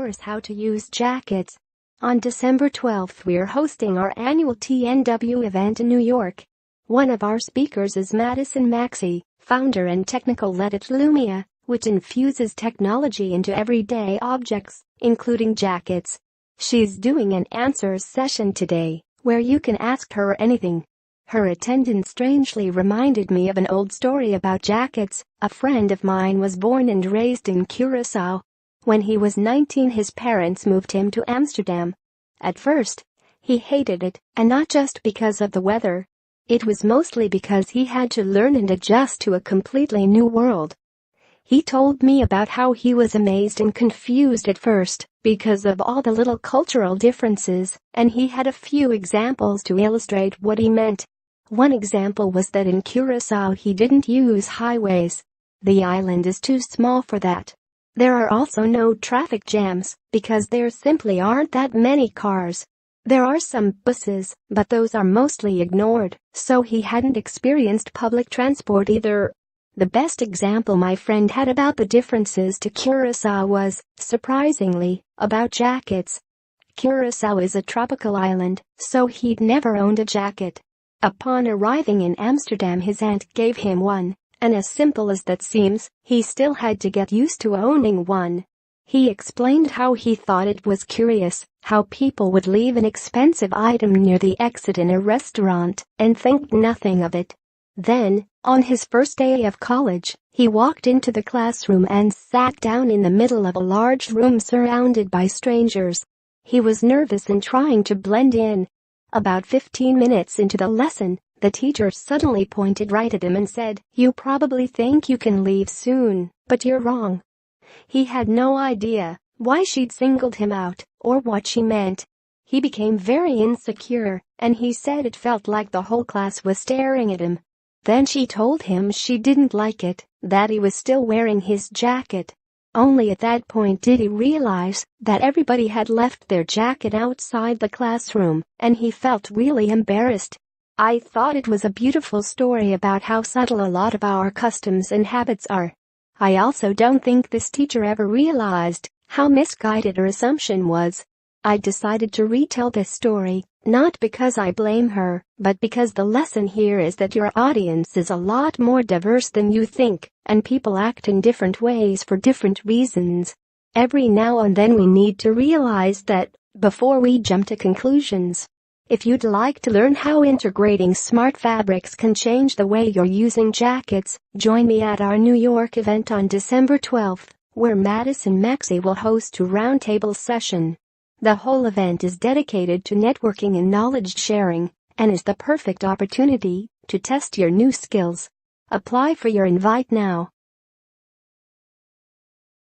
Boris how to use jackets. On December 12th we're hosting our annual TNW event in New York. One of our speakers is Madison Maxey, founder and technical lead at LOOMIA, which infuses technology into everyday objects, including jackets. She's doing an answers session today, where you can ask her anything. Her attendance strangely reminded me of an old story about jackets. A friend of mine was born and raised in Curacao. When he was 19, his parents moved him to Amsterdam. At first, he hated it, and not just because of the weather. It was mostly because he had to learn and adjust to a completely new world. He told me about how he was amazed and confused at first because of all the little cultural differences, and he had a few examples to illustrate what he meant. One example was that in Curacao he didn't use highways. The island is too small for that. There are also no traffic jams because there simply aren't that many cars. There are some buses, but those are mostly ignored, so he hadn't experienced public transport either. The best example my friend had about the differences to Curacao was, surprisingly, about jackets. Curacao is a tropical island, so he'd never owned a jacket. Upon arriving in Amsterdam, his aunt gave him one, and as simple as that seems, he still had to get used to owning one. He explained how he thought it was curious how people would leave an expensive item near the exit in a restaurant and think nothing of it. Then, on his first day of college, he walked into the classroom and sat down in the middle of a large room surrounded by strangers. He was nervous and trying to blend in. About 15 minutes into the lesson, the teacher suddenly pointed right at him and said, "You probably think you can leave soon, but you're wrong." He had no idea why she'd singled him out or what she meant. He became very insecure, and he said it felt like the whole class was staring at him. Then she told him she didn't like it, that he was still wearing his jacket. Only at that point did he realize that everybody had left their jacket outside the classroom, and he felt really embarrassed. I thought it was a beautiful story about how subtle a lot of our customs and habits are. I also don't think this teacher ever realized how misguided her assumption was. I decided to retell this story, not because I blame her, but because the lesson here is that your audience is a lot more diverse than you think, and people act in different ways for different reasons. Every now and then we need to realize that before we jump to conclusions. If you'd like to learn how integrating smart fabrics can change the way you're using jackets, join me at our New York event on December 12th, where Madison Maxey will host a roundtable session. The whole event is dedicated to networking and knowledge sharing, and is the perfect opportunity to test your new skills. Apply for your invite now.